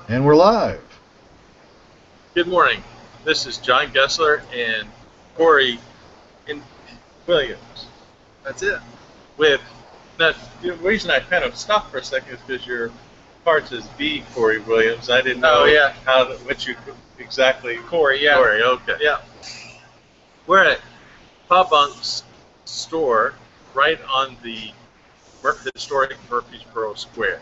And we're live. Good morning. This is John Gessler and Corey and Williams. That's it. With that, the reason I kind of stopped for a second is because your card says B. Corey Williams. I didn't know what you exactly. Corey, yeah. Corey, okay. Yeah. We're at Bob Bunk's store right on the historic Murfreesboro Square.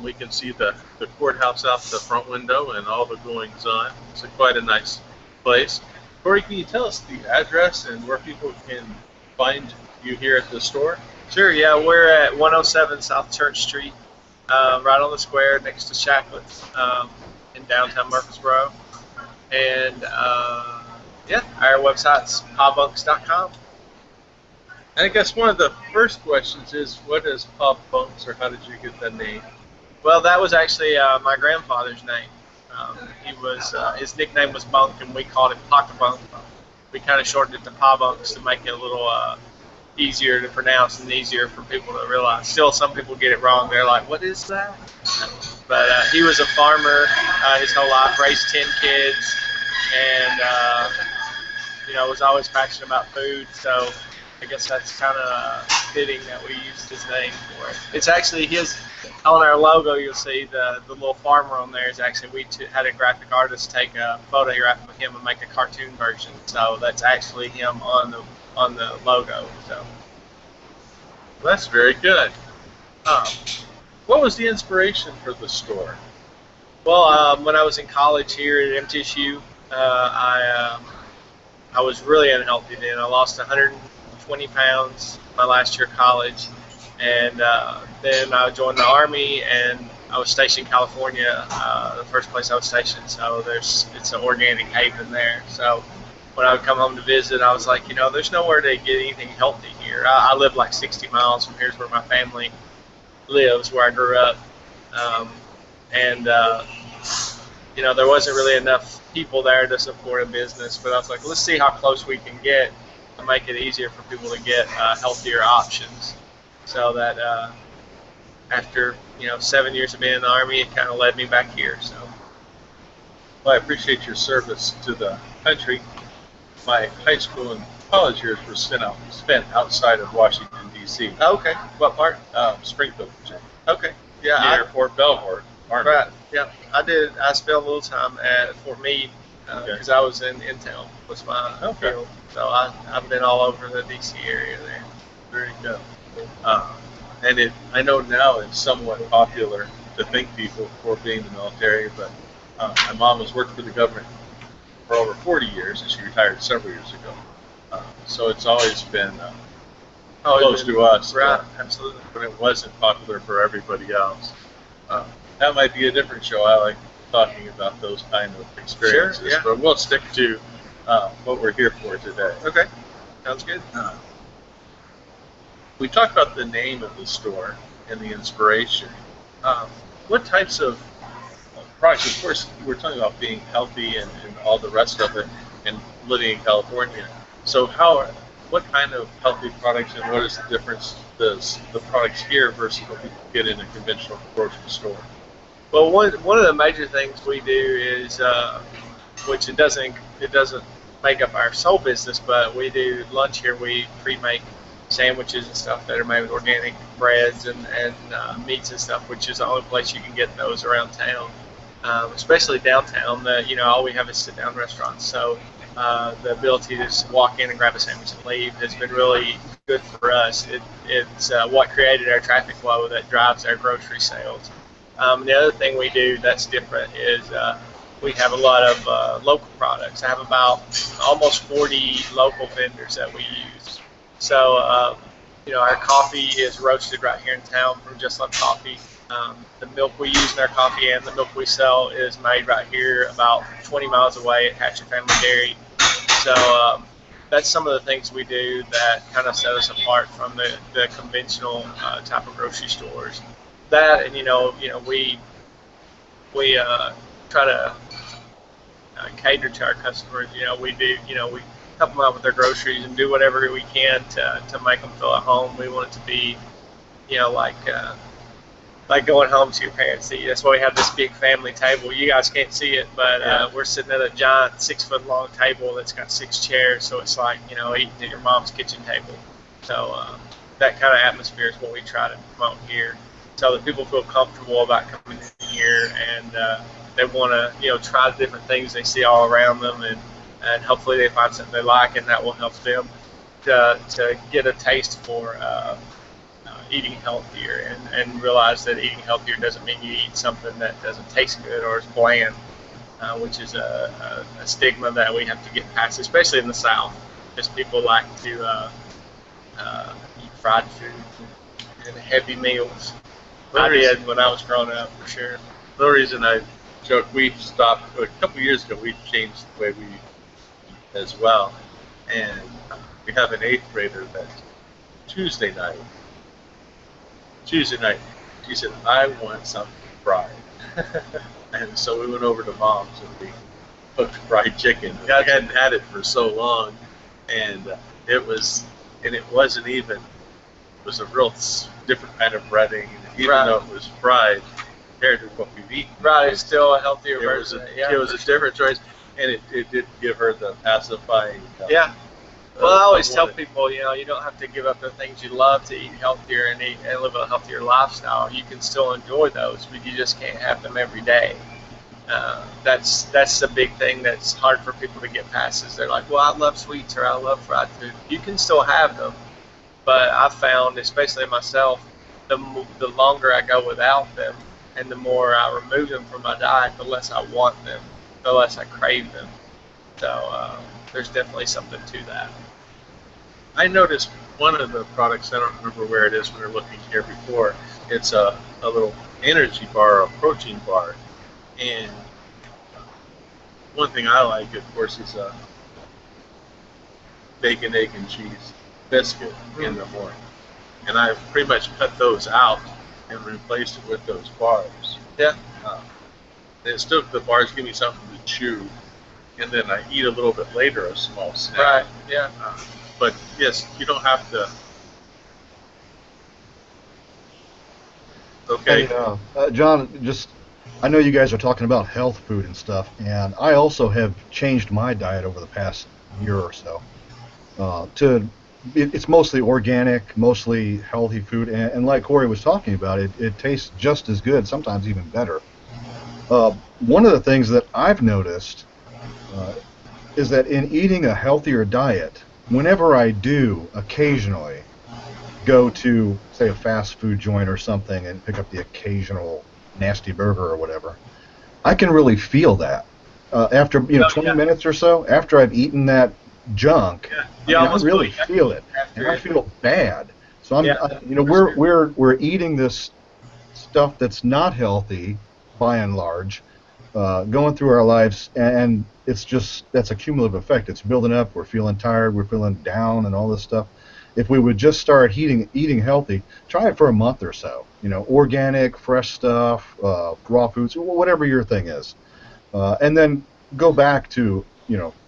We can see the courthouse out the front window and all the goings on. It's quite a nice place. Corey, can you tell us the address and where people can find you here at the store? Sure, yeah. We're at 107 South Church Street, right on the square next to Shacklett's in downtown Murfreesboro. And our website's pawbunks.com. And I guess one of the first questions is, what is Bob Bunk's, or how did you get that name? Well, that was actually my grandfather's name. His nickname was Bunk, and we called him Pocket Bunk. We kind of shortened it to Pa Bunks to make it a little easier to pronounce and easier for people to realize. Still, some people get it wrong. They're like, "What is that?" But he was a farmer his whole life, raised 10 kids, and was always passionate about food. So I guess that's kind of fitting that we used his name for it. It's actually his. On our logo, you'll see the little farmer on there is actually had a graphic artist take a photograph of him and make a cartoon version. So that's actually him on the logo. So that's very good. What was the inspiration for the store? Well, when I was in college here at MTSU, I was really unhealthy then. I lost 120 pounds my last year of college. And then I joined the Army, and I was stationed in California, the first place I was stationed. So it's an organic haven there. So when I would come home to visit, I was like, there's nowhere to get anything healthy here. I live like 60 miles from here's where my family lives, where I grew up. There wasn't really enough people there to support a business. But I was like, let's see how close we can get to make it easier for people to get healthier options. So that after 7 years of being in the Army, it kind of led me back here. So, well, I appreciate your service to the country. My high school and college years were spent outside of Washington D.C. Okay, what part? Springfield, Virginia. Okay, yeah, near Fort Belvoir, Army. Right. Yeah, I did. I spent a little time at Fort Meade because I was in town. Was my field. So I've been all over the D.C. area there. Very good. I know now it's somewhat popular to thank people for being in the military, but my mom has worked for the government for over 40 years, and she retired several years ago. So it's always been close to us. Right, absolutely. But it wasn't popular for everybody else. That might be a different show. I like talking about those kind of experiences, sure, yeah. But we'll stick to what we're here for today. Okay, sounds good. We talked about the name of the store and the inspiration. What types of products? Of course, we're talking about being healthy and all the rest of it, and living in California. So, what kind of healthy products, and what is the difference the products here versus what we get in a conventional grocery store? Well, one of the major things we do is, which it doesn't make up our sole business, but we do lunch here. We pre-make sandwiches and stuff that are made with organic breads and meats and stuff, which is the only place you can get those around town, especially downtown. All we have is sit-down restaurants, so the ability to just walk in and grab a sandwich and leave has been really good for us. It's what created our traffic flow that drives our grocery sales. The other thing we do that's different is we have a lot of local products. I have about almost 40 local vendors that we use. So, our coffee is roasted right here in town from Just Love Coffee. The milk we use in our coffee and the milk we sell is made right here about 20 miles away at Hatcher Family Dairy. So, that's some of the things we do that kind of set us apart from the conventional type of grocery stores. That, and we try to cater to our customers. We help them out with their groceries and do whatever we can to make them feel at home. We want it to be, like going home to your parents to eat. That's why we have this big family table. You guys can't see it, but we're sitting at a giant 6-foot-long table that's got 6 chairs, so it's like, you know, eating at your mom's kitchen table. So that kind of atmosphere is what we try to promote here, so that people feel comfortable about coming in here, and they want to, you know, try the different things they see all around them, and hopefully they find something they like, and that will help them to get a taste for eating healthier, and realize that eating healthier doesn't mean you eat something that doesn't taste good or is bland, which is a stigma that we have to get past, especially in the South, because people like to eat fried food and heavy meals. I did when I was growing up, for sure. The reason I joke, we stopped a couple years ago. We changed the way we eat as well, and we have an 8th grader that Tuesday night, she said, "I want something fried," and so we went over to Mom's and we cooked fried chicken. I hadn't had it for so long, and it wasn't even. It was a real different kind of breading, even though it was fried compared to what we've eaten. Right, it's still a healthier version. It was a different choice, and it did give her the pacifying. Well, I always tell people, you know, you don't have to give up the things you love to eat healthier and live a healthier lifestyle. You can still enjoy those, but you just can't have them every day. That's the big thing that's hard for people to get past. Is they're like, well, I love sweets or I love fried food. You can still have them, but I found, especially myself, the longer I go without them and the more I remove them from my diet, the less I want them, the less I crave them. So there's definitely something to that. I noticed one of the products, I don't remember where it is when we were looking here before, it's a little energy bar, a protein bar. And one thing I like, of course, is a bacon, egg, and cheese biscuit in the morning. And I've pretty much cut those out and replaced it with those bars. Yeah. And still, the bars give me something to chew, and then I eat a little bit later a small snack. Right, yeah. But yes, you don't have to. Okay. Hey, John, I know you guys are talking about health food and stuff, and I also have changed my diet over the past year or so. It's mostly organic, mostly healthy food, and like Corey was talking about, it tastes just as good, sometimes even better. One of the things that I've noticed is that in eating a healthier diet, whenever I do occasionally go to, say, a fast food joint or something and pick up the occasional nasty burger or whatever, I can really feel that. After 20 minutes or so, after I've eaten that junk, I really feel it, and I feel bad. So we're eating this stuff that's not healthy, by and large, going through our lives, and that's a cumulative effect. It's building up. We're feeling tired. We're feeling down, and all this stuff. If we would just start eating healthy, try it for a month or so. Organic, fresh stuff, raw foods, whatever your thing is, and then go back to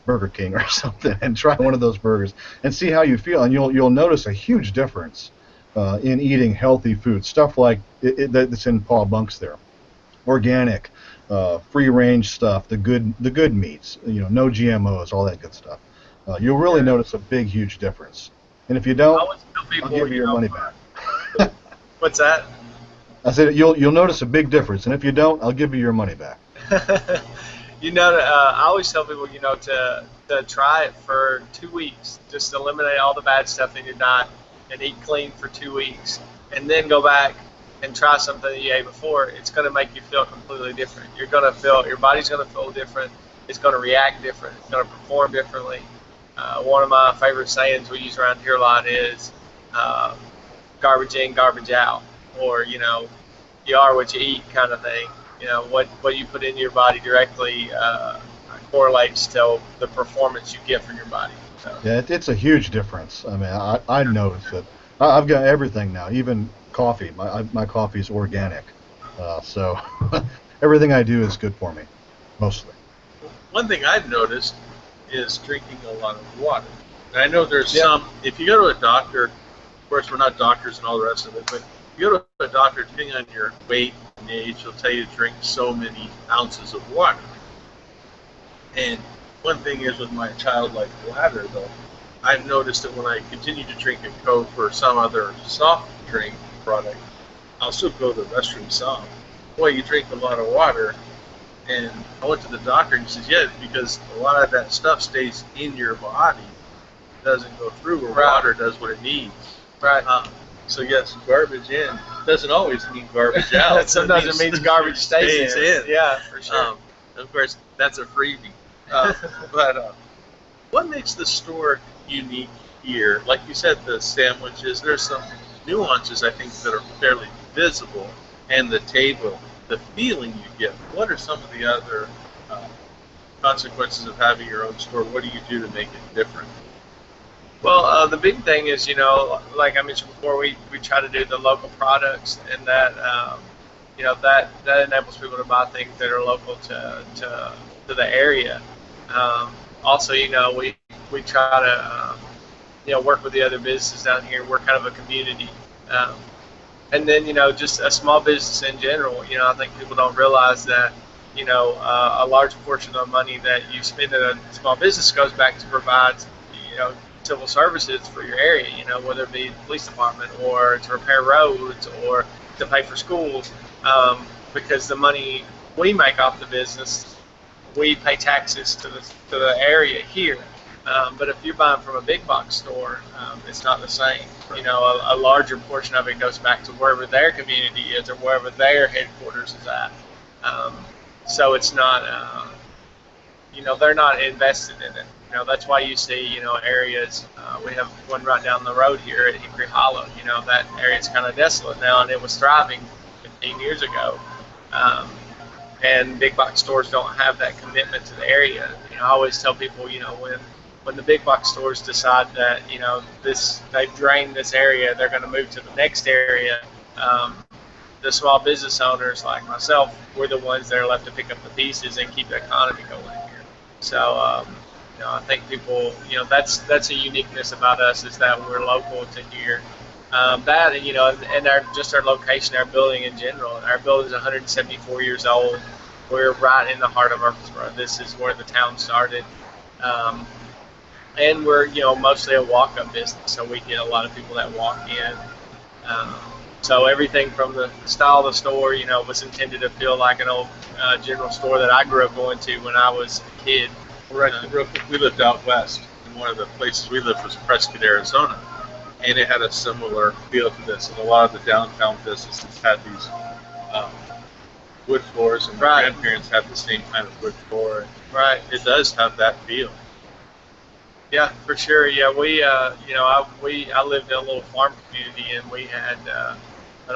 Burger King or something and try one of those burgers and see how you feel, and you'll notice a huge difference in eating healthy food. Stuff like that's in Paul Bunk's there, organic, free-range stuff, the good meats, no GMOs, all that good stuff. You'll really notice a big, huge difference. And if you don't, I'll give you your money back. What's that? I said you'll notice a big difference, and if you don't, I'll give you your money back. I always tell people, to try it for 2 weeks. Just eliminate all the bad stuff in your diet and eat clean for 2 weeks, and then go back and try something that you ate before. It's going to make you feel completely different. Your body's going to feel different. It's going to react different. It's going to perform differently. One of my favorite sayings we use around here a lot is garbage in, garbage out, or you are what you eat kind of thing. What you put into your body directly correlates to the performance you get from your body. So. Yeah, it's a huge difference. I mean, I noticed it. I've got everything now, even coffee. My coffee is organic, so everything I do is good for me, mostly. One thing I've noticed is drinking a lot of water. And I know there's some. If you go to a doctor, of course we're not doctors and all the rest of it, but if you go to a doctor, depending on your weight and age, will tell you to drink so many ounces of water. And one thing is with my childlike bladder, though, I've noticed that when I continue to drink a Coke or some other soft drink product, I'll still go to the restroom some. Boy, you drink a lot of water. And I went to the doctor and he says, yeah, because a lot of that stuff stays in your body. It doesn't go through where water does what it needs. Right. So yes, garbage in doesn't always mean garbage out. Sometimes it means garbage stays in. Yeah, for sure. Of course, that's a freebie. But what makes the store unique here? Like you said, the sandwiches, there's some nuances I think that are fairly visible, and the table, the feeling you get. What are some of the other consequences of having your own store? What do you do to make it different? Well, the big thing is, like I mentioned before, we try to do the local products, and that that enables people to buy things that are local to the area. Also, we try to work with the other businesses down here. We're kind of a community, and then just a small business in general. I think people don't realize that a large portion of the money that you spend in a small business goes back to provide civil services for your area, whether it be the police department or to repair roads or to pay for schools, because the money we make off the business, we pay taxes to the area here. But if you're buying from a big box store, it's not the same. A larger portion of it goes back to wherever their community is or wherever their headquarters is at. So it's not, they're not invested in it. That's why you see, areas, we have one right down the road here at Hickory Hollow. That area's kind of desolate now, and it was thriving 15 years ago. And big box stores don't have that commitment to the area. I always tell people, when the big box stores decide that, they've drained this area, they're going to move to the next area. The small business owners like myself, we're the ones that are left to pick up the pieces and keep the economy going here. So, I think people, that's a uniqueness about us, is that we're local to here. That, and our location, our building in general. Our building is 174 years old. We're right in the heart of Murfreesboro. This is where the town started. And we're, mostly a walk-up business, so we get a lot of people that walk in. So everything from the style of the store, was intended to feel like an old general store that I grew up going to when I was a kid. Right. We lived out west, and one of the places we lived was Prescott, Arizona, and it had a similar feel to this. And a lot of the downtown businesses had these wood floors, and my grandparents had the same kind of wood floor. Right. It does have that feel. Yeah, for sure. Yeah, we, I lived in a little farm community, and we had an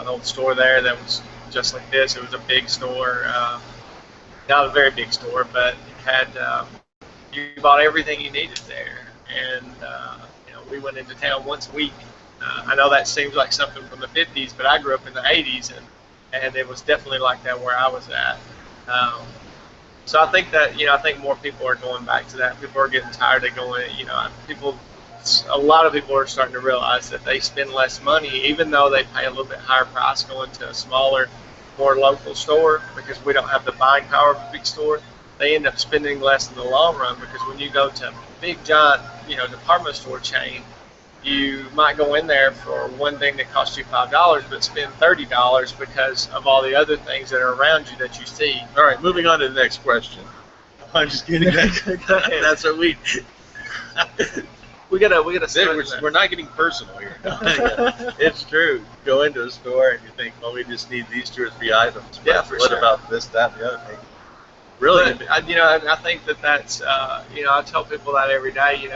old store there that was just like this. It was a big store, not a very big store, but it had you bought everything you needed there. And we went into town once a week. I know that seems like something from the 50s, but I grew up in the 80s, and it was definitely like that where I was at. So I think that, I think more people are going back to that. People are getting tired of going, a lot of people are starting to realize that they spend less money, even though they pay a little bit higher price going to a smaller, more local store, because we don't have the buying power of a big store. They end up spending less in the long run, because when you go to a big, giant, department store chain, you might go in there for one thing that costs you $5, but spend $30 because of all the other things that are around you that you see. All right, moving on to the next question. I'm just kidding. That's what we gotta. We're not getting personal here. It's true. Go into a store and you think, well, we just need these 2 or 3 items. Yeah, for what sure. about this, that, and the other thing? Really? But, I think that's, I tell people that every day,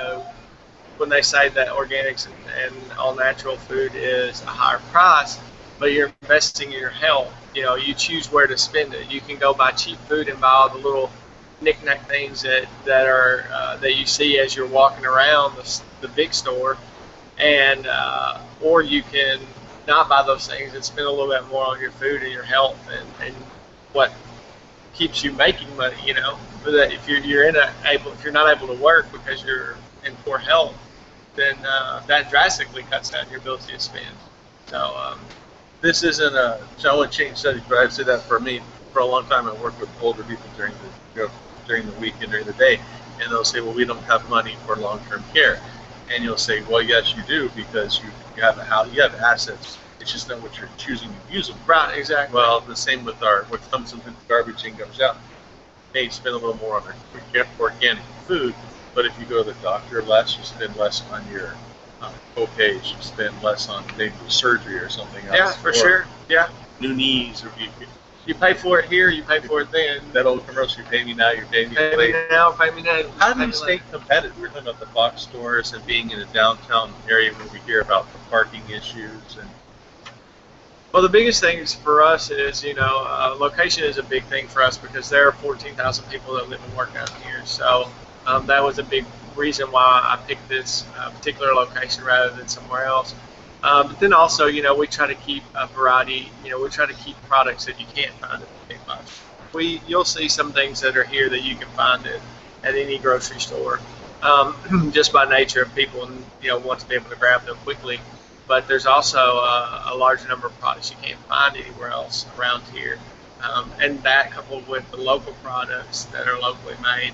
when they say that organics and all natural food is a higher price, but you're investing in your health. You choose where to spend it. You can go buy cheap food and buy all the little knick-knack things that are that you see as you're walking around the big store, and or you can not buy those things and spend a little bit more on your food and your health and what keeps you making money. But if you're not able to work because you're in poor health, then that drastically cuts down your ability to spend. So this isn't a, so I want to change studies, but I've said that for me, for a long time I work with older people during the week and during the day, and they'll say, well, we don't have money for long-term care. And you'll say, well, yes, you do, because you have a house, you have assets. It's just not what you're choosing to use them for. Right, exactly. Well, the same with what comes into the garbage and goes out. Hey, spend a little more on organic food, but if you go to the doctor less, you spend less on your co-pays, you spend less on maybe surgery or something else. Yeah, for sure. Yeah. New knees, or You pay for it here, you pay for it then. that old commercial, you pay me now, you pay me Pay me later. now, pay me now. How do pay you me stay later. competitive? We're talking about the box stores and being in a downtown area where we hear about the parking issues and Well, the biggest things for us is, location is a big thing for us because there are 14,000 people that live and work out here. So that was a big reason why I picked this particular location rather than somewhere else. But then also, we try to keep a variety. We try to keep products that you can't find at the big box. You'll see some things that are here that you can find at any grocery store, just by nature of people, want to be able to grab them quickly. But there's also a large number of products you can't find anywhere else around here, and that coupled with the local products that are locally made,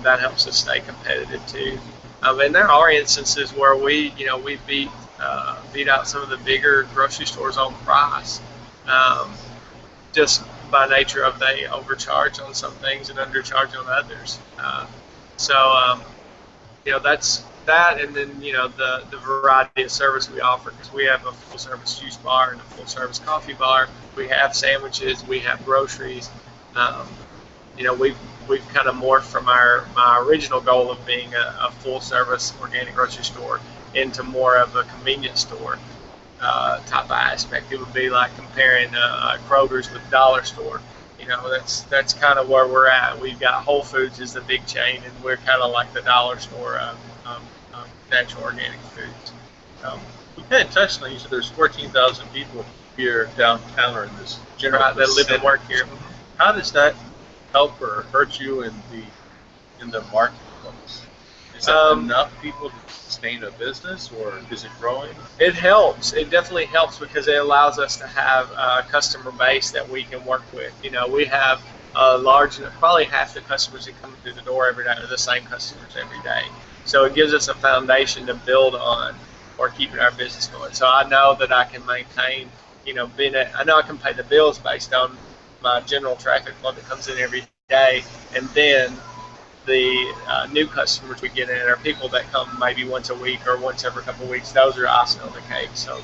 that helps us stay competitive too. And there are instances where we beat out some of the bigger grocery stores on price, just by nature of they overcharge on some things and undercharge on others. That's that, and then the variety of service we offer, because we have a full service juice bar and a full service coffee bar. We have sandwiches, we have groceries. We've kind of morphed from my original goal of being a full service organic grocery store into more of a convenience store type of aspect. It would be like comparing Kroger's with dollar store. That's kind of where we're at. We've got Whole Foods is the big chain, and we're kind of like the dollar store of natural organic foods. we kind of touched on. You said there's 14,000 people here downtown or in this general Right, that live and vicinity. work here. How does that help or hurt you in the marketplace? Is that enough people to sustain a business, or is it growing? It helps. It definitely helps because it allows us to have a customer base that we can work with. We have a large, probably half the customers that come through the door every day are the same customers every day. So it gives us a foundation to build on or keeping our business going. So I know that I can maintain, I know I can pay the bills based on my general traffic flow that comes in every day, and then the new customers we get in are people that come maybe once a week or once every couple of weeks. Those are icing on the cake. So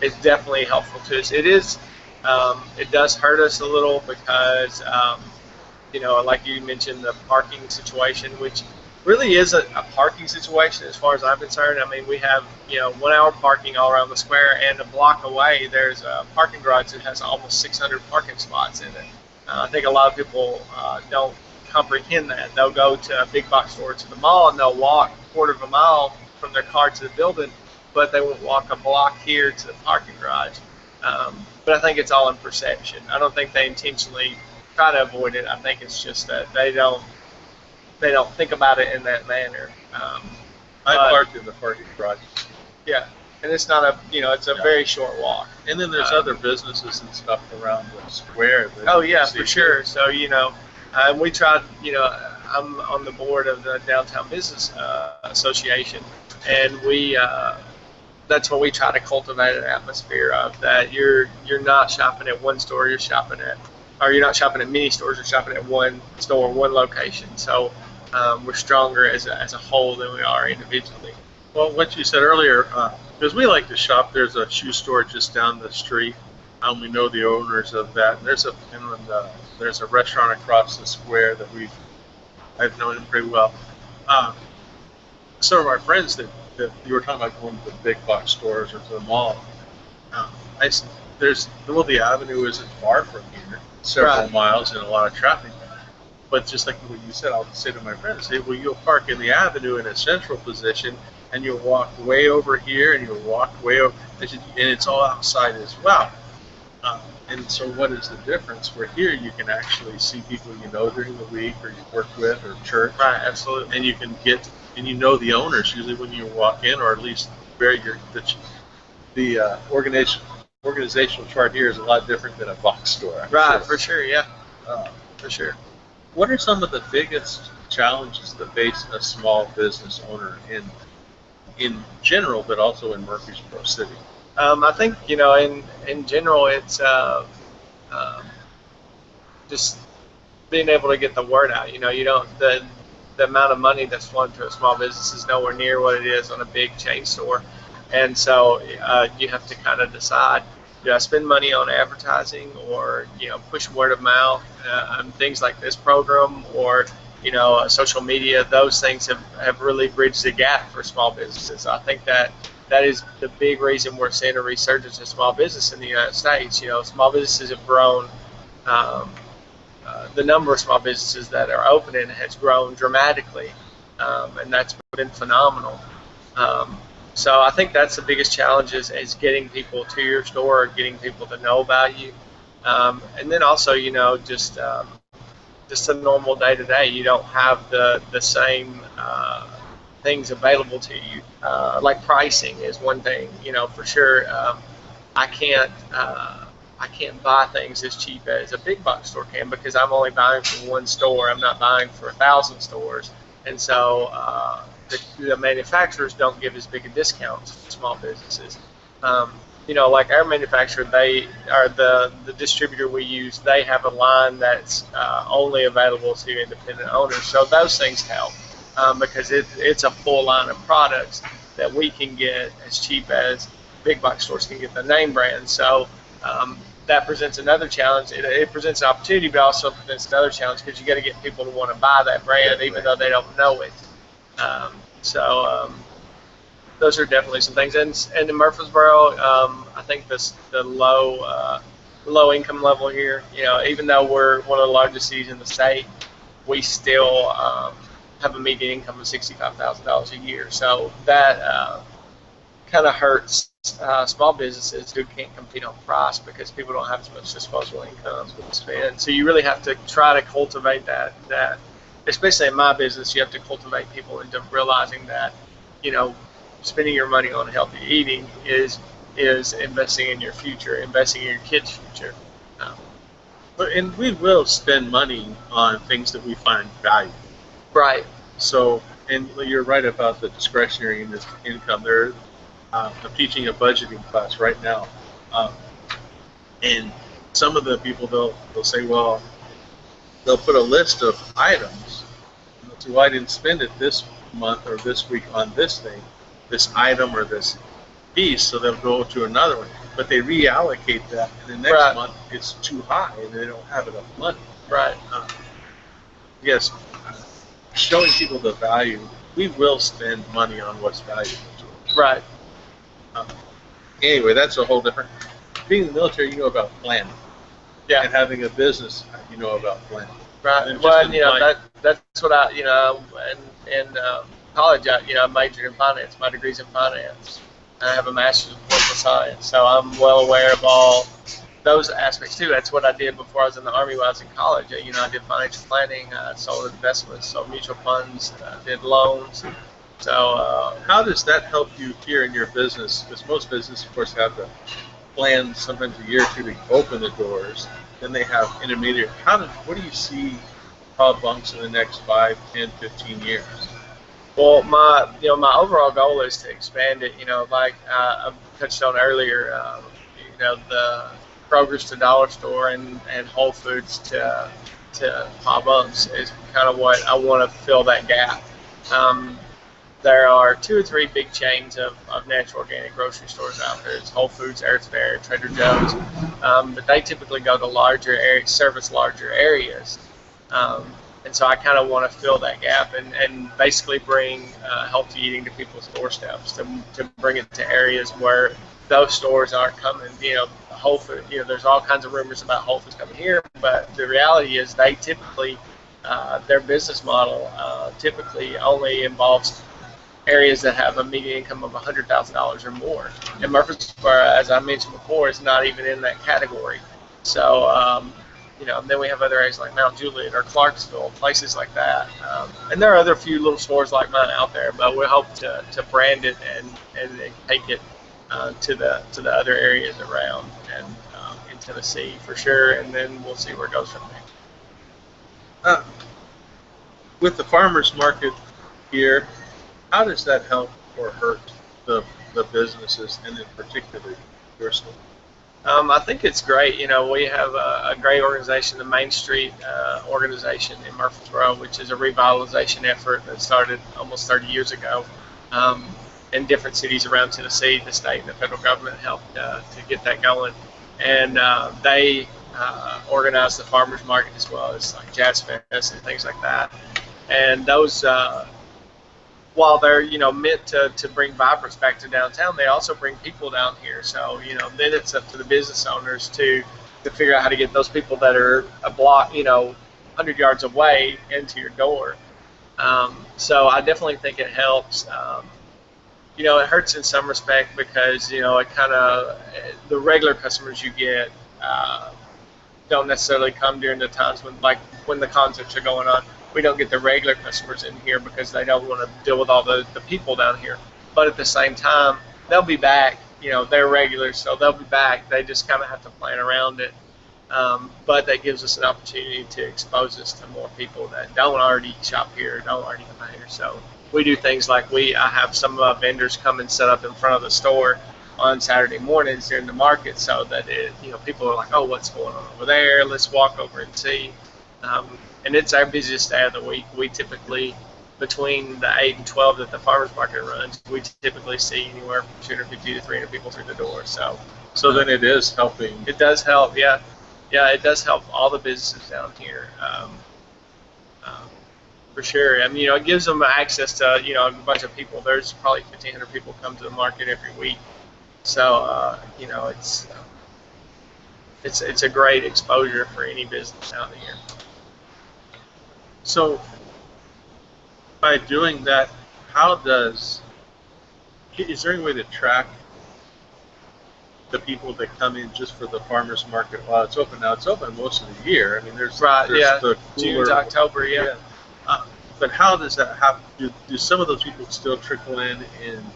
it's definitely helpful to us. It does hurt us a little because, like you mentioned, the parking situation, which really is a parking situation as far as I'm concerned. I mean, we have, 1 hour parking all around the square, and a block away there's a parking garage that has almost 600 parking spots in it. I think a lot of people don't comprehend that. They'll go to a big box store to the mall and they'll walk a quarter of a mile from their car to the building, but they won't walk a block here to the parking garage. But I think it's all in perception. I don't think they intentionally try to avoid it. I think it's just that they don't think about it in that manner. I parked in the parking garage. Yeah, and it's not it's a very short walk. And then there's other businesses and stuff around the square. That Oh you yeah, can see for sure. So and we tried. I'm on the board of the Downtown Business Association, and that's what we try to cultivate an atmosphere of, that you're not shopping at one store, you're not shopping at many stores, you're shopping at one store, one location. So we're stronger as a whole than we are individually. Well, what you said earlier, because we like to shop, there's a shoe store just down the street. We know the owners of that. And there's a restaurant across the square that I've known him pretty well. Some of our friends that you were talking about going to the big box stores or to the mall. The avenue isn't far from here, several Right. miles and a lot of traffic. But just like what you said, I'll say to my friends, well, you'll park in the avenue in a central position, and you'll walk way over here, and you'll walk way over, and it's all outside as well. And so what is the difference? Where here you can actually see people during the week, or you work with, or church. Right, absolutely. And you know the owners usually when you walk in, or at least the organizational chart here is a lot different than a box store. I'm Right, sure. for sure, yeah, Uh, for sure. what are some of the biggest challenges that face a small business owner in general, but also in Murfreesboro City? I think in general, it's um, just being able to get the word out. You don't the amount of money that's flowing to a small business is nowhere near what it is on a big chain store, and so you have to kind of decide. Do I spend money on advertising, or push word of mouth and things like this program, or social media? Those things have really bridged the gap for small businesses. I think that is the big reason we're seeing a resurgence of small business in the United States. Small businesses have grown. Um, the number of small businesses that are opening has grown dramatically, and that's been phenomenal. Um, so I think that's the biggest challenge is getting people to your store, getting people to know about you, and then also just a normal day to day. You don't have the same things available to you. Like pricing is one thing, for sure. I can't. I can't buy things as cheap as a big box store can because I'm only buying from one store. I'm not buying for 1,000 stores, and so the manufacturers don't give as big a discounts to small businesses. Like our manufacturer, they are the distributor we use. They have a line that's only available to independent owners. So those things help because it's a full line of products that we can get as cheap as big box stores can get the name brand. So that presents another challenge. It presents an opportunity, but also presents another challenge because you got to get people to want to buy that brand even though they don't know it. So those are definitely some things. And in Murfreesboro, I think the low income level here, even though we're one of the largest cities in the state, we still have a median income of $65,000 a year. So that kind of hurts small businesses who can't compete on price because people don't have as much disposable income to spend. So you really have to try to cultivate that especially in my business, you have to cultivate people into realizing that, spending your money on healthy eating is investing in your future, investing in your kids' future. And we will spend money on things that we find valuable. Right. So, and you're right about the discretionary income. I'm teaching a budgeting class right now, and some of the people they'll say, well, they'll put a list of items. So I didn't spend it this month or this week on this thing, this item or this piece, so they'll go to another one. But they reallocate that, and the next month it's too high, and they don't have enough money. Right. Yes, showing people the value. We will spend money on what's valuable to us. Right. Anyway, that's a whole different. Being in the military, you know about planning. Yeah. And having a business, you know about planning. Right. Well, that's what I, in college, I majored in finance. My degree's in finance. I have a master's in political science, so I'm well aware of all those aspects too. That's what I did before I was in the Army. When I was in college, I did financial planning, sold investments, sold mutual funds, did loans. So how does that help you here in your business? Because most businesses, of course, have to plan sometimes a year or two to open the doors. Then they have intermediate. What do you see Paul Bunks in the next 5, 10, 15 years? Well, my overall goal is to expand it. Like I touched on earlier, the Kroger's to dollar store and Whole Foods to Paul Bunks is kind of what I want to fill that gap. There are 2 or 3 big chains of natural organic grocery stores out there. It's Whole Foods, Earth's Fare, Trader Joe's, but they typically go to larger areas, service larger areas. And so I kind of want to fill that gap and basically bring healthy eating to people's doorsteps, to bring it to areas where those stores aren't coming. Whole Foods, there's all kinds of rumors about Whole Foods coming here, but the reality is they typically, their business model typically only involves areas that have a median income of $100,000 or more. And Murfreesboro, as I mentioned before, is not even in that category. So, then we have other areas like Mount Juliet or Clarksville, places like that. And there are other few little stores like mine out there, but we hope to brand it and take it to the other areas around and in Tennessee for sure. And then we'll see where it goes from there. With the farmers market here, how does that help or hurt the businesses, and in particular your store? I think it's great. We have a great organization, the Main Street organization in Murfreesboro, which is a revitalization effort that started almost 30 years ago. In different cities around Tennessee, the state and the federal government helped to get that going. And they organize the farmers market as well as like Jazz Fest and things like that. And those, while they're meant to bring vibrance back to downtown, they also bring people down here. So then it's up to the business owners to figure out how to get those people that are a block 100 yards away into your door. So I definitely think it helps. It hurts in some respect because it kind of the regular customers you get don't necessarily come during the times when the concerts are going on. We don't get the regular customers in here because they don't want to deal with all the people down here. But at the same time, they'll be back. They're regulars, so they'll be back. They just kind of have to plan around it. But that gives us an opportunity to expose us to more people that don't already shop here, don't already come here. So we do things like I have some of our vendors come and set up in front of the store on Saturday mornings during the market, so that people are like, oh, what's going on over there? Let's walk over and see. And it's our busiest day of the week. We typically, between the 8 and 12 that the farmers market runs, we typically see anywhere from 250 to 300 people through the door. So then it is helping. It does help, yeah. Yeah, it does help all the businesses down here. For sure. It gives them access to, a bunch of people. There's probably 1,500 people come to the market every week. So, it's a great exposure for any business out here. So, by doing that, is there any way to track the people that come in just for the farmers market while it's open? Now, it's open most of the year. there's the cooler, June to October, yeah. But how does that happen? Do some of those people still trickle in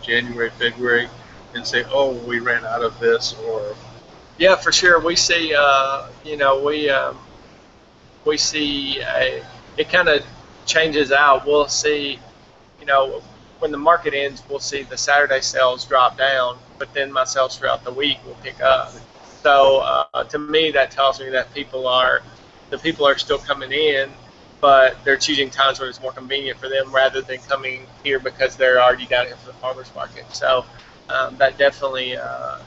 January, February, and say, oh, we ran out of this, or? Yeah, for sure. We see, we see it kind of changes out. We'll see, when the market ends, we'll see the Saturday sales drop down, but then my sales throughout the week will pick up. So to me, that tells me that the people are still coming in, but they're choosing times when it's more convenient for them rather than coming here because they're already down here for the farmers market. So that definitely,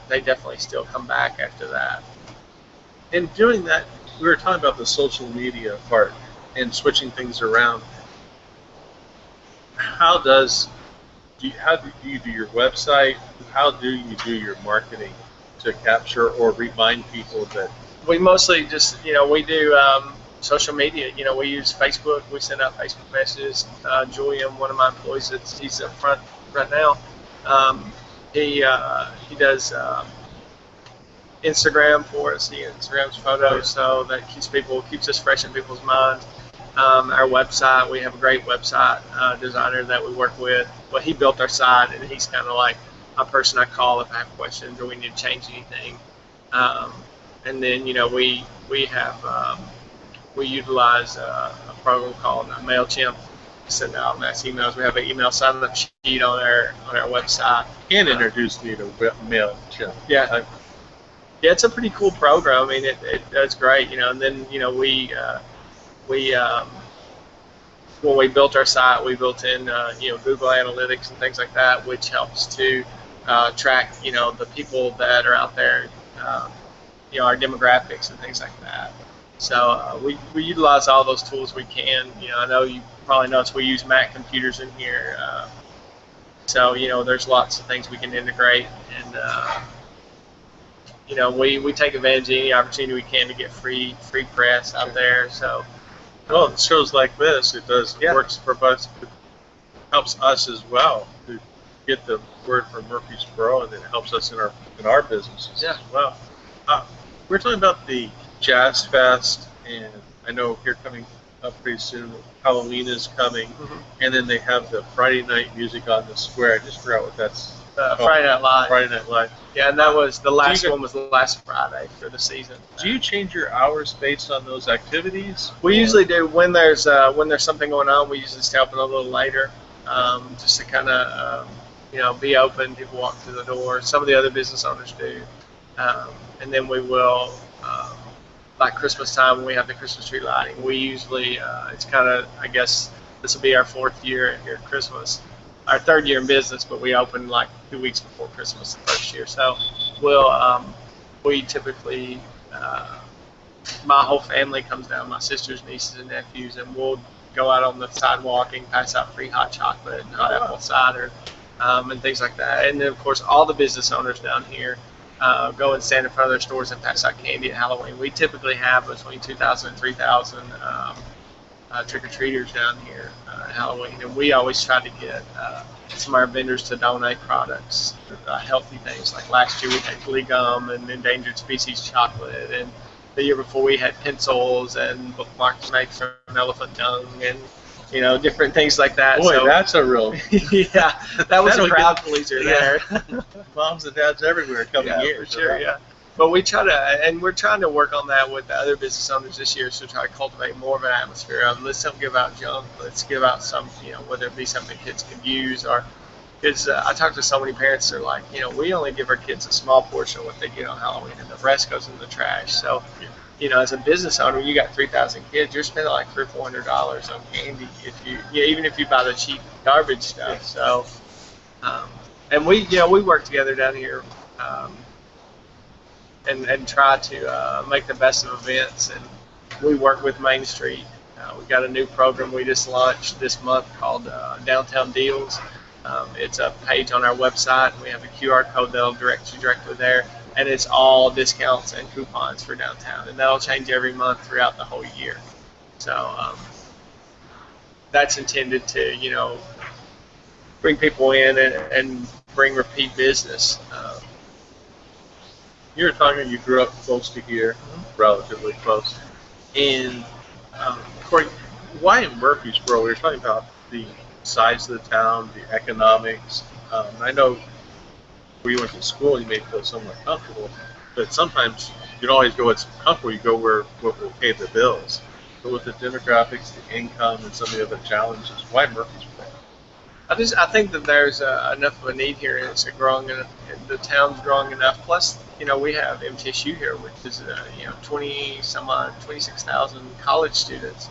they definitely still come back after that. In doing that, we were talking about the social media part and switching things around. How do you do your website? How do you do your marketing to capture or remind people that? We mostly just, we do social media. We use Facebook. We send out Facebook messages. Julian, one of my employees, he's up front right now. He does Instagram for us. He Instagrams photos, so that keeps us fresh in people's minds. Our website, we have a great website designer that we work with. Well, he built our site, and he's kind of like a person I call if I have questions or we need to change anything. And then we utilize a program called MailChimp to send out mass emails. We have an email sign-up sheet on our website. And introduce me to MailChimp. Yeah. Yeah, it's a pretty cool program. It does great, And then when we built our site, we built in Google Analytics and things like that, which helps to track the people that are out there, our demographics and things like that. So we utilize all those tools we can. I know you probably noticed we use Mac computers in here, so there's lots of things we can integrate, and we take advantage of any opportunity we can to get free press out there. So. Well, shows like this, it works for us. It helps us as well to get the word from Murfreesboro, and it helps us in our businesses as well. We're talking about the Jazz Fest, and I know here coming up pretty soon, Halloween is coming, and then they have the Friday night music on the square. I just forgot what that's Friday Night Live. Friday Night Live. Yeah, and that was the last one was last Friday for the season. Do you change your hours based on those activities? We usually do when there's something going on. We usually stay open a little later, just to kind of be open. People walk through the door. Some of the other business owners do, and then we will. Like Christmas time when we have the Christmas tree lighting, we usually it's kind of, I guess this will be our 4th year here at Christmas, our 3rd year in business, but we open like 2 weeks before Christmas the first year. So we typically my whole family comes down, my sisters, nieces, and nephews, and we'll go out on the sidewalk and pass out free hot chocolate and hot apple cider and things like that. And then of course all the business owners down here go and stand in front of their stores and pass out candy at Halloween. We typically have between 2,000 and 3,000 trick-or-treaters down here at Halloween, and we always try to get some of our vendors to donate products, healthy things. Like last year we had glee gum and endangered species chocolate, and the year before we had pencils and bookmarks made from elephant dung, and different things like that. Boy, so, that's a real yeah, that was a crowd pleaser there. Moms and dads everywhere coming here. For sure, yeah. But we're trying to work on that with the other business owners this year, so try to cultivate more of an atmosphere of let's don't give out junk, let's give out some, whether it be something kids can use, or kids. I talk to so many parents, they're like, we only give our kids a small portion of what they get on Halloween, and the rest goes in the trash. So, as a business owner, you got 3,000 kids, you're spending like $300 or $400 on candy even if you buy the cheap garbage stuff. So, and we work together down here. And try to make the best of events, and we work with Main Street. We've got a new program we just launched this month called Downtown Deals. It's a page on our website, and we have a QR code that'll direct you directly there, and it's all discounts and coupons for downtown, and that'll change every month throughout the whole year. So that's intended to bring people in and bring repeat business. You were talking, you grew up close to here, relatively close. And Corey, why in Murfreesboro? We were talking about the size of the town, the economics. I know where you went to school, you may feel somewhat comfortable, but sometimes you don't always go what's comfortable, you go where what will pay the bills. But with the demographics, the income, and some of the other challenges, why Murfreesboro? I think that there's enough of a need here, and it's growing. The town's growing enough. Plus, we have MTSU here, which is 26,000 college students,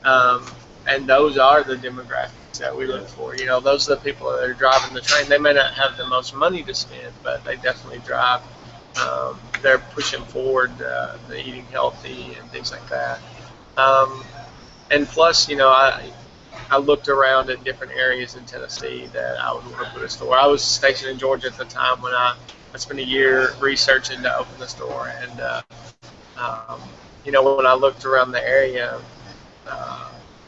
and those are the demographics that we look for. Those are the people that are driving the train. They may not have the most money to spend, but they definitely drive. They're pushing forward the eating healthy and things like that. And plus, I looked around at different areas in Tennessee that I would want to put a store. I was stationed in Georgia at the time when I spent a year researching to open the store. And, when I looked around the area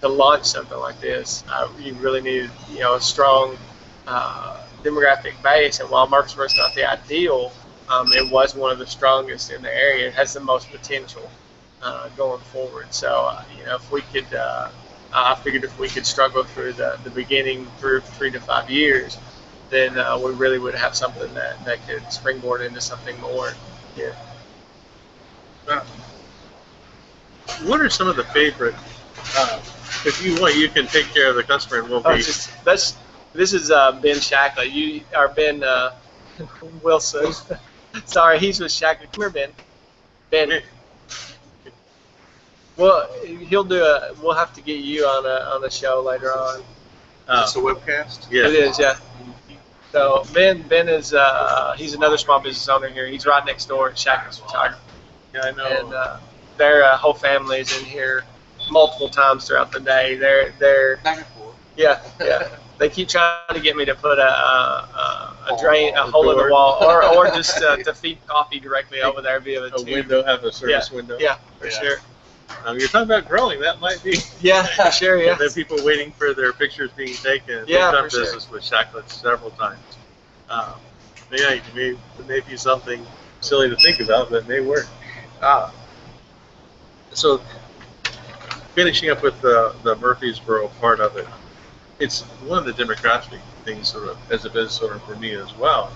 to launch something like this, you really needed, a strong demographic base. And while Murfreesboro's not the ideal, it was one of the strongest in the area. It has the most potential going forward. So, if we could... I figured if we could struggle through the beginning through 3 to 5 years, then we really would have something that could springboard into something more here. What are some of the favorite? If you want, you can take care of the customer, and we'll be. This is Ben Shackley. Ben Wilson. Sorry, he's with Shackley. Come here, Ben. Ben. Well, we'll have to get you on a show later on. Is this a webcast? Yeah. It is, yeah. So Ben is he's another small business owner here. He's right next door at Shackle's Photography. Yeah, I know. And their whole family is in here multiple times throughout the day. They're back and forth. Yeah. They keep trying to get me to put a hole in the wall, or just to feed coffee directly over there via the tube. Window, have a service window. Yeah, for sure. You're talking about growing. That might be. Yeah, for sure. Yeah. And then people waiting for their pictures being taken. Yeah, We've done for business with Shacklet several times. It may be something silly to think about, but it may work. So, finishing up with the Murfreesboro part of it, it's one of the demographic things sort of as a business owner for me as well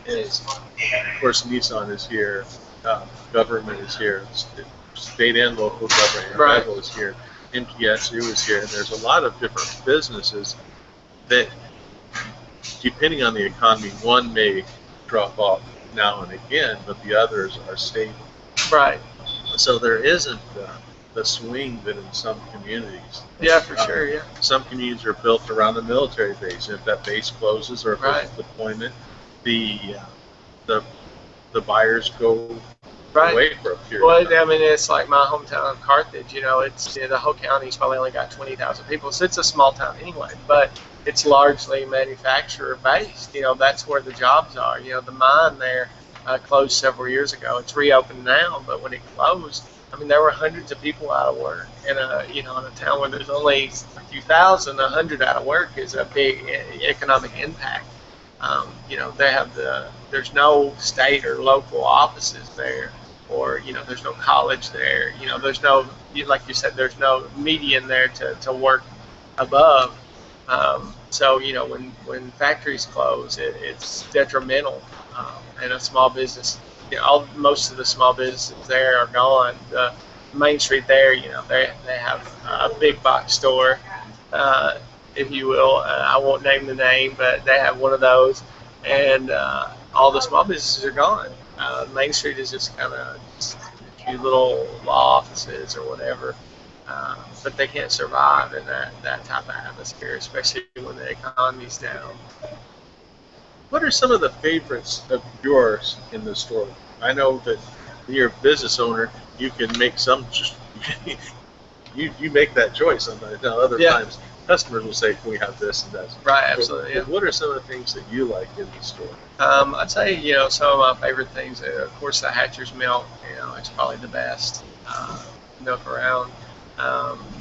is, of course, Nissan is here, government is here, state and local government, and Right. federal is here, MTSU is here, and there's a lot of different businesses that, depending on the economy, one may drop off now and again, but the others are stable. Right. So there isn't the swing that in some communities. Yeah, for sure. Yeah. Some communities are built around a military base. If that base closes or if Right. there's a deployment, the the buyers go Right. away for a period. Well, of time. I mean, it's like my hometown of Carthage. You know, it's the whole county's probably only got 20,000 people, so it's a small town anyway. But it's largely manufacturer based. You know, that's where the jobs are. You know, the mine there closed several years ago. It's reopened now, but when it closed, I mean, there were hundreds of people out of work in in a town where there's only a few thousand. 100 out of work is a big economic impact. You know, there's no state or local offices there, or there's no college there. You know, there's no, like you said, there's no median there to work above. So when factories close, it's detrimental, and a small business. Most of the small businesses there are gone. The Main Street there, they have a big box store, if you will. I won't name the name, but they have one of those, and all the small businesses are gone. Main Street is just kind of a few little law offices or whatever, but they can't survive in that type of atmosphere, especially when the economy's down. What are some of the favorites of yours in the store? I know that you're a business owner. You can make some. You make that choice. Other Yeah. times, customers will say, "Can we have this and that?" Right, absolutely. Yeah. What are some of the things that you like in the store? I'd say some of my favorite things. Of course, the Hatcher's milk. It's probably the best milk around.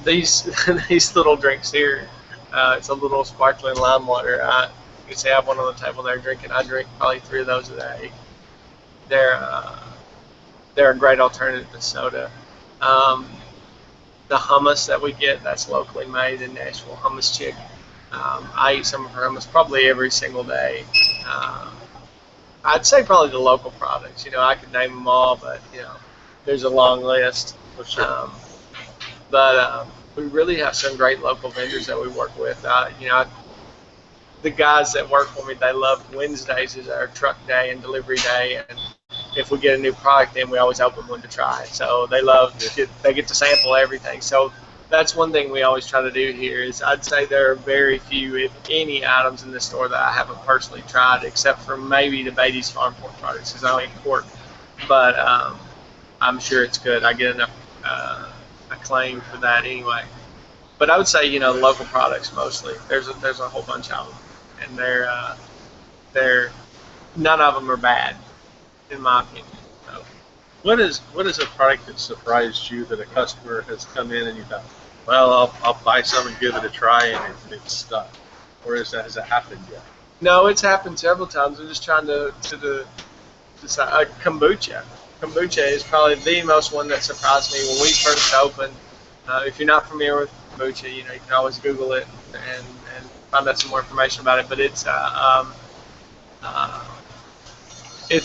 These these little drinks here. It's a little sparkling lime water. You can see I have one on the table there drinking. I drink probably 3 of those a day. They're a great alternative to soda. The hummus that we get, that's locally made in Nashville, Hummus Chick. I eat some of her hummus probably every single day. I'd say probably the local products. I could name them all, but there's a long list. For sure. But we really have some great local vendors that we work with. The guys that work for me, they love Wednesdays is our truck day and delivery day, and if we get a new product in, we always open one to try it. So they get to sample everything. So that's one thing we always try to do here is I'd say there are very few, if any, items in the store that I haven't personally tried, except for maybe the Beatty's Farm Pork products, because I don't eat pork. But I'm sure it's good. I get enough acclaim for that anyway. But I would say local products mostly. There's a whole bunch of them, and they're none of them are bad, in my opinion. So, What is a product that surprised you that a customer has come in and you thought, well, I'll buy some and give it a try and it's stuck, or has it happened yet? no, it's happened several times. I'm just trying to decide. Kombucha. Kombucha is probably the most one that surprised me when we first opened. If you're not familiar with kombucha, you can always Google it and find out some more information about it. But it's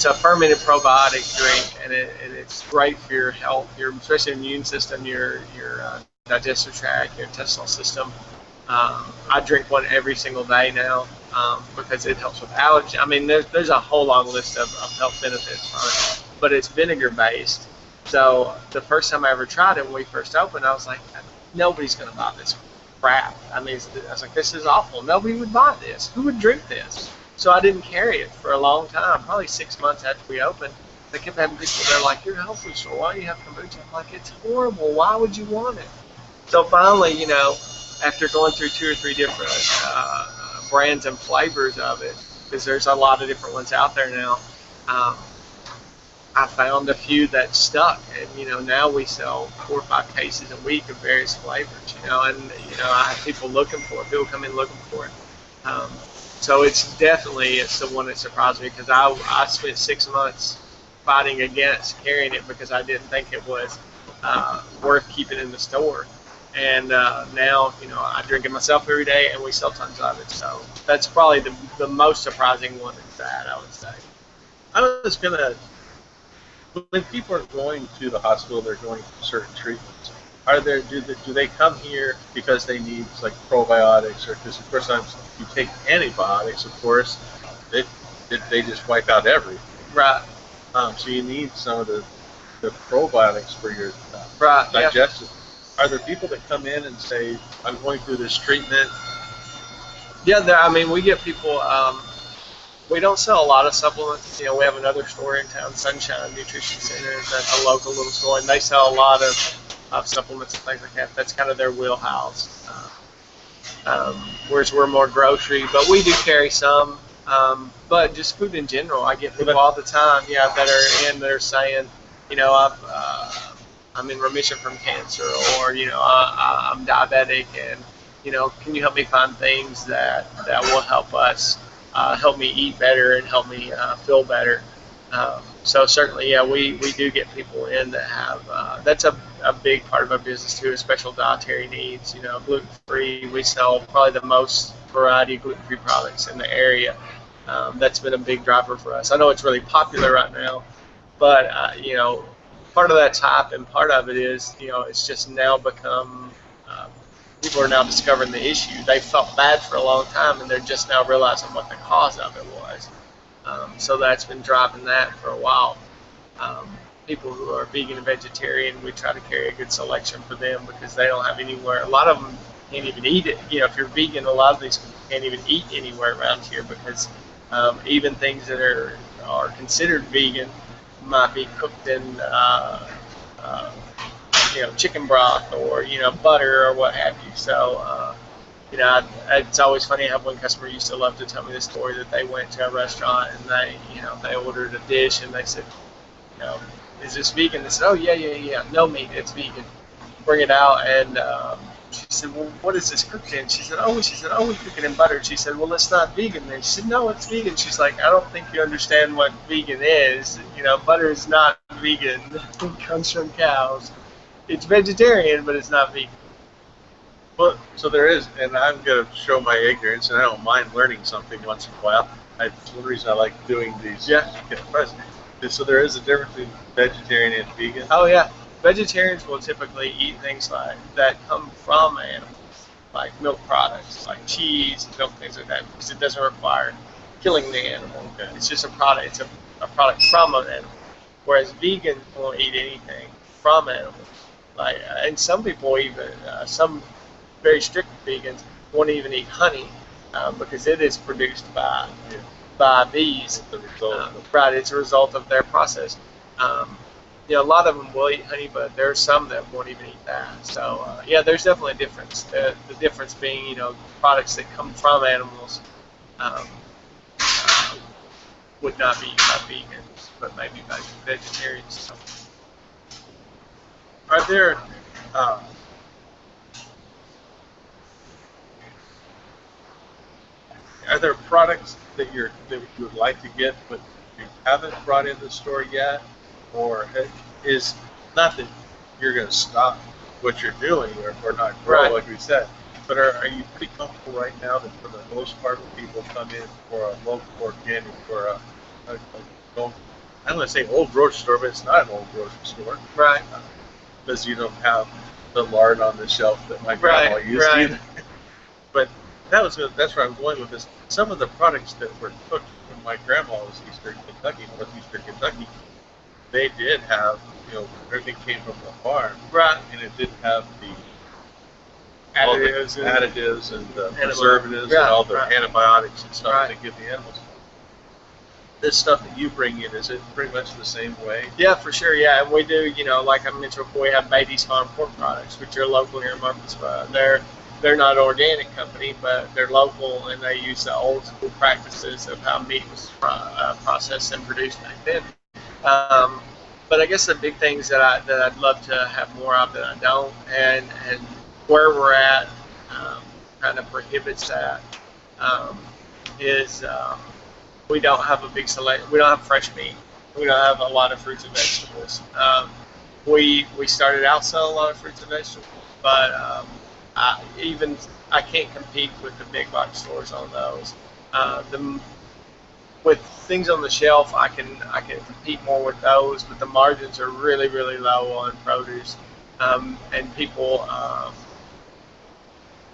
a fermented probiotic drink, and it's great for your health, especially your immune system, your digestive tract, your intestinal system. I drink one every single day now because it helps with allergy. I mean, there's a whole long list of health benefits on it, but it's vinegar based. So the first time I ever tried it when we first opened, I was like, nobody's going to buy this crap. I mean, I was like, this is awful. Nobody would buy this. Who would drink this? So I didn't carry it for a long time, probably 6 months after we opened. They kept having people, they're like, you're a health food store, why do you have kombucha? I'm like, it's horrible. Why would you want it? So finally, after going through 2 or 3 different brands and flavors of it, because there's a lot of different ones out there now, I found a few that stuck, and now we sell 4 or 5 cases a week of various flavors, and I have people looking for it. People come in looking for it. So it's the one that surprised me, because I spent 6 months fighting against carrying it because I didn't think it was worth keeping in the store. And now, I drink it myself every day, and we sell tons of it. So that's probably the most surprising one is that, I would say. I was gonna, when people are going to the hospital, they're going for certain treatments. Do they come here because they need like probiotics, or because of course if you take antibiotics, of course, they just wipe out everything. Right. So you need some of the probiotics for your Right. digestion. Yeah. Are there people that come in and say, I'm going through this treatment? Yeah, we get people. We don't sell a lot of supplements. We have another store in town, Sunshine Nutrition Center. That's a local little store, and they sell a lot of supplements and things like that. That's kind of their wheelhouse. Whereas we're more grocery, but we do carry some. But just food in general, I get people all the time, that are saying, I'm in remission from cancer, or I'm diabetic, and can you help me find things that will help us, help me eat better and help me feel better. So certainly, we do get people in that have, that's a big part of our business too, is special dietary needs. Gluten-free, we sell probably the most variety of gluten-free products in the area. That's been a big driver for us. I know it's really popular right now, but part of that's hype, and part of it is, it's just now become, people are now discovering the issue. They felt bad for a long time, and they're just now realizing what the cause of it was. So that's been driving that for a while. People who are vegan and vegetarian, we try to carry a good selection for them because they don't have anywhere. A lot of them can't even eat it. If you're vegan, a lot of these people can't even eat anywhere around here because even things that are considered vegan might be cooked in chicken broth or butter or what have you. So it's always funny. I have one customer used to love to tell me the story that they went to a restaurant and they ordered a dish and they said, is this vegan? They said, oh yeah, no meat, it's vegan. Bring it out, and she said, well, what is this cooked in? She said, oh, we cook it in butter. She said, well, it's not vegan then. She said, no, it's vegan. She's like, I don't think you understand what vegan is. Butter is not vegan. It comes from cows. It's vegetarian, but it's not vegan. Well, so there is, and I'm going to show my ignorance, and I don't mind learning something once in a while. That's one reason I like doing these. Yeah. So there is a difference between vegetarian and vegan? Oh, yeah. Vegetarians will typically eat things that come from animals, like milk products, like cheese, milk, things like that, because it doesn't require killing the animal. Okay. It's just a product. It's a product from an animal. Whereas vegans won't eat anything from animals. And some people even, some very strict vegans won't even eat honey because it is produced by bees. Right, it's a result of their process. A lot of them will eat honey, but there's some that won't even eat that. So there's definitely a difference. The difference being, products that come from animals would not be vegans, but maybe vegetarians. So. Are there products that you would like to get but you haven't brought in the store yet, or is not that you're going to stop what you're doing or not grow, right, like we said, but are you pretty comfortable right now that for the most part when people come in for a local organic or I'm going to say old grocery store, but it's not an old grocery store, right? Because you don't have the lard on the shelf that my grandma used either. But that's where I'm going with this. Some of the products that were cooked when my grandma was northeastern Kentucky, they did have, everything came from the farm, right? And it didn't have the additives and the preservatives and all the antibiotics and stuff that they give the animals. This stuff that you bring in, is it pretty much the same way? Yeah, for sure. Yeah, and we do. Like I mentioned before, we have Beatty's Farm pork products, which are local here in Murfreesboro. They're not an organic company, but they're local, and they use the old school practices of how meat was processed and produced back then. But I guess the big things that I'd love to have more of that I don't, and where we're at kind of prohibits that, is we don't have a big select. We don't have fresh meat. We don't have a lot of fruits and vegetables. We started out selling a lot of fruits and vegetables, but I can't compete with the big box stores on those. With things on the shelf, I can compete more with those, but the margins are really low on produce, and people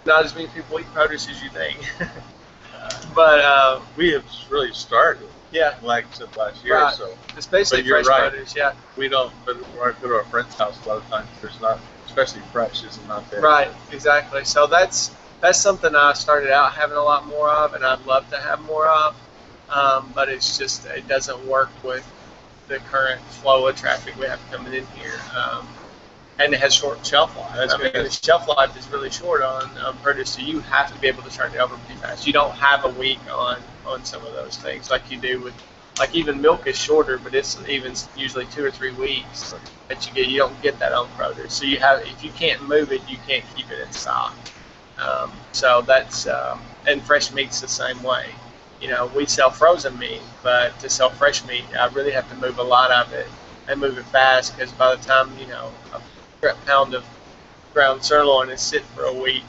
not as many people eat produce as you think. But we have really started. Yeah, like I said last year. right. So It's basically but you're fresh right. produce. Yeah, we don't. But when I go to a friend's house, a lot of times there's not, especially fresh, is not there. right, exactly. So that's something I started out having a lot more of, and I'd love to have more of. But it's just it doesn't work with the current flow of traffic we have coming in here. And it has short shelf life. That's I mean, good. the shelf life is really short on produce, so you have to be able to turn it over pretty fast. You don't have a week on some of those things like you do with, like even milk is shorter, but it's even usually 2 or 3 weeks that you get. You don't get that on produce, so you have, if you can't move it, you can't keep it in stock. So that's and fresh meat's the same way. You know, we sell frozen meat, but to sell fresh meat, I really have to move a lot of it and move it fast, because by the time, you know, a pound of ground sirloin is sit for a week,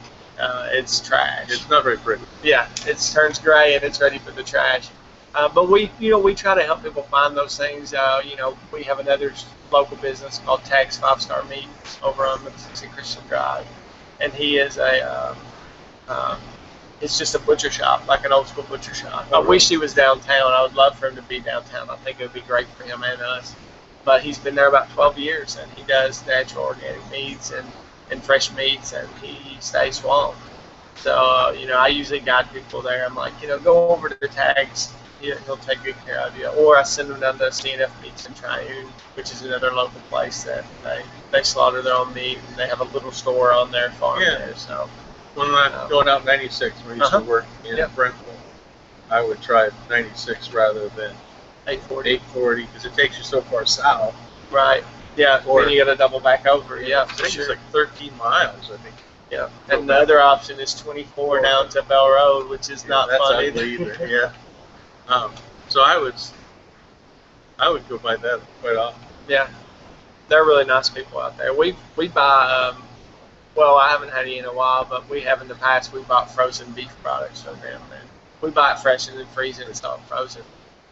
it's trash. It's not very pretty. Yeah, it turns gray and it's ready for the trash. But we try to help people find those things. We have another local business called Tags 5-Star Meat over on Mississippi Christian Drive, and he is it's just a butcher shop, like an old school butcher shop. I wish he was downtown. I would love for him to be downtown. I think it would be great for him and us. But he's been there about 12 years, and he does natural organic meats and fresh meats, and he stays swamped. So, I usually guide people there. I'm like, go over to the Tags. He'll take good care of you. Or I send them down to CNF Meats in Triune, which is another local place that they slaughter their own meat, and they have a little store on their farm there. So when I'm going out 96, when I used to work in Brentwood, I would try 96 rather than 840, because it takes you so far south. Right. Yeah. Or then you got to double back over. Yeah, I think it's like 13 miles, I think. Yeah. And the other option is 24 down to Bell Road, which is not that's fun ugly either. Yeah. So I would go by that quite often. Yeah. They're really nice people out there. We buy. Well, I haven't had any in a while, but we have in the past. We bought frozen beef products from them, and we buy it fresh and then freeze it and sell it frozen.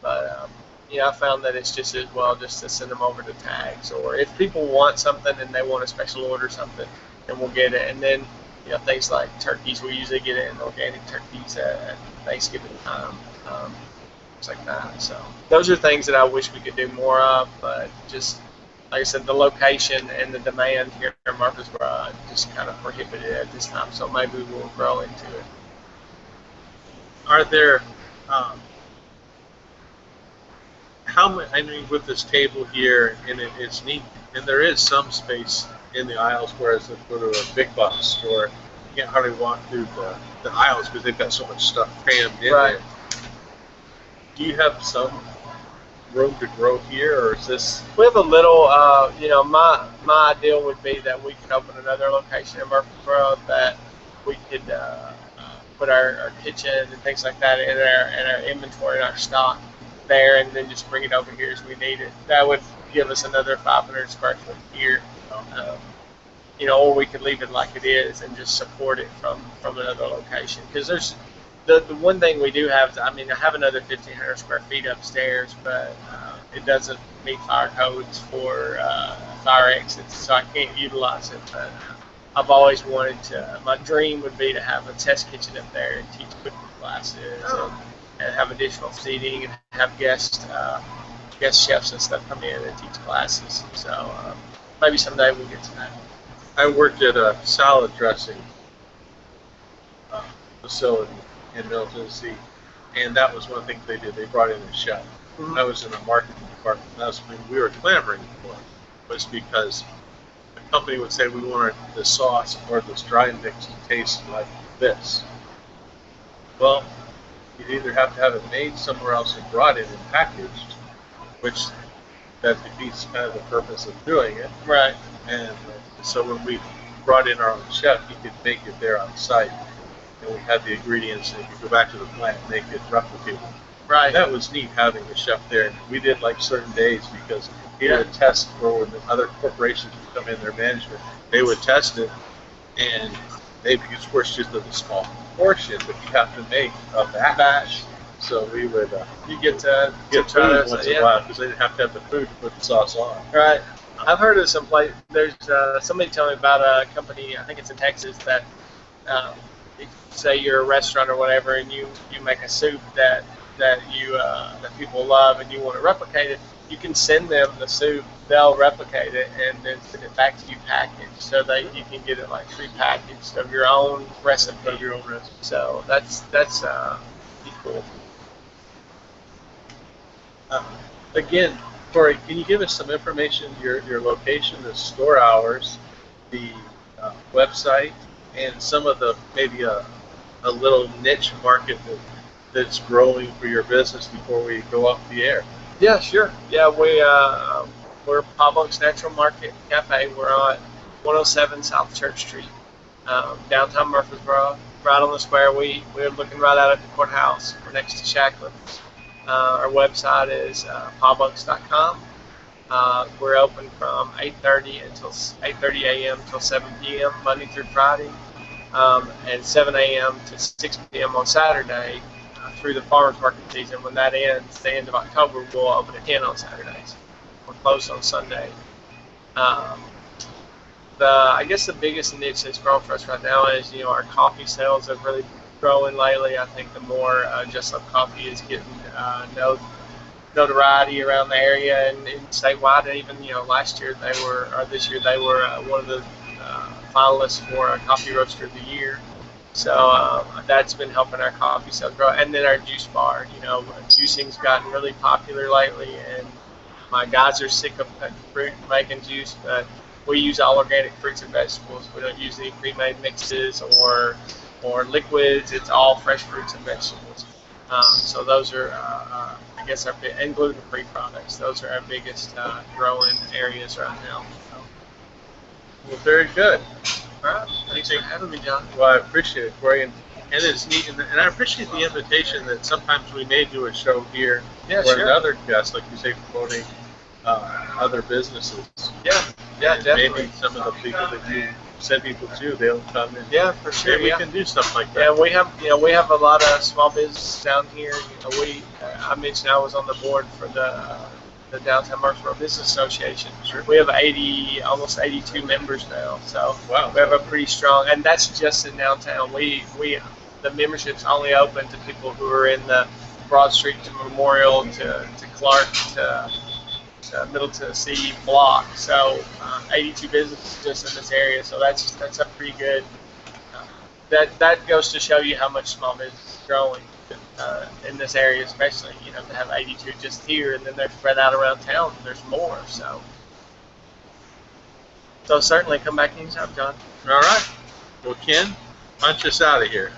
But I found that it's just as well just to send them over to Tags, or if people want something and they want a special order something, then we'll get it. And then things like turkeys, we usually get it in organic turkeys at Thanksgiving time, things like that. So those are things that I wish we could do more of, but just like I said, the location and the demand here in Murfreesboro just kind of prohibited it at this time. So maybe we'll grow into it. Are there how many? I mean, with this table here, and it's neat, and there is some space in the aisles, whereas if you go to a big box store, you can't hardly walk through the aisles because they've got so much stuff crammed in there. Do you have some room to grow here, or is this? We have a little. My ideal would be that we could open another location in Murfreesboro, that we could put our kitchen and things like that in our inventory and our stock there, and then just bring it over here as we need it. That would give us another 500 square foot here, or we could leave it like it is and just support it from another location. Because there's the one thing we do have. I have another 1,500 square feet upstairs, but it doesn't meet fire codes for fire exits, so I can't utilize it. But I've always wanted to. My dream would be to have a test kitchen up there and teach cooking classes. And have additional seating and have guest chefs and stuff come in and teach classes. So maybe someday we'll get to that. I worked at a salad dressing facility in Middle Tennessee, and that was one of the things they did. They brought in a chef. Mm-hmm. I was in the marketing department. That's when we were clamoring for it, was because the company would say we wanted the sauce or this dry mix to taste like this. Well, you'd either have to have it made somewhere else and brought in and packaged, which that defeats kind of the purpose of doing it. Right. And so when we brought in our own chef, he could make it there on site, and we had the ingredients, and you could go back to the plant and make it replicable. Right. And that was neat, having a chef there. And we did like certain days, because he had a test for when the other corporations would come in, their management, they would test it, and maybe it's worth just a small portion, but you have to make a batch. So we would You get to get try food once in a while because they didn't have to have the food to put the sauce on. Right. I've heard of some place. There's somebody telling me about a company. I think it's in Texas that say you're a restaurant or whatever, and you make a soup that people love, and you want to replicate it. You can send them the soup. They'll replicate it and then send it back to you packaged, so that you can get it like prepackaged of your own recipe. So that's pretty cool. Again, Corey, can you give us some information, your location, the store hours, the website, and some of the maybe a little niche market that's growing for your business before we go off the air? Yeah, sure. Yeah, we're Pawbunk's Natural Market Cafe. We're on 107 South Church Street, downtown Murfreesboro, right on the square. We're looking right out at the courthouse. We're next to Shackleton's. Our website is pawbunks.com. We're open from 8:30 a.m. till 7 p.m. Monday through Friday, and 7 a.m. to 6 p.m. on Saturday through the farmers market season. When that ends, the end of October, we'll open at 10 on Saturdays. We're closed on Sunday. I guess the biggest niche that's growing for us right now is our coffee sales have really growing lately. I think the more Just Love Coffee is getting notoriety around the area and statewide. And even this year they were one of the finalists for Coffee Roaster of the Year. So that's been helping our coffee sales grow. And then our juice bar. Juicing's gotten really popular lately, and my guys are sick of cutting fruit and making juice, but we use all organic fruits and vegetables. We don't use any pre-made mixes or liquids. It's all fresh fruits and vegetables. So those are, I guess, and gluten-free products. Those are our biggest growing areas right now. So. Well, very good. All right. Thanks for having me, John. Well, I appreciate it, Corey, and it's neat, and I appreciate the invitation that sometimes we may do a show here where another guest, like you say, promoting other businesses. Yeah, definitely. Maybe some of the people that you send people to, they'll come in. Yeah, for sure. We can do stuff like that. Yeah, we have a lot of small businesses down here. I mentioned I was on the board for the Downtown Murfreesboro Business Association. Sure. We have almost 82 members now. So wow. We have a pretty strong, and that's just in downtown. The membership's only open to people who are in the Broad Street to Memorial to Clark to Middle Tennessee block. So 82 businesses just in this area. So that's a pretty good. That goes to show you how much small business is growing in this area, especially to have 82 just here, and then they're spread out around town. There's more. So certainly come back anytime, John. All right. Well, Ken, punch us out of here.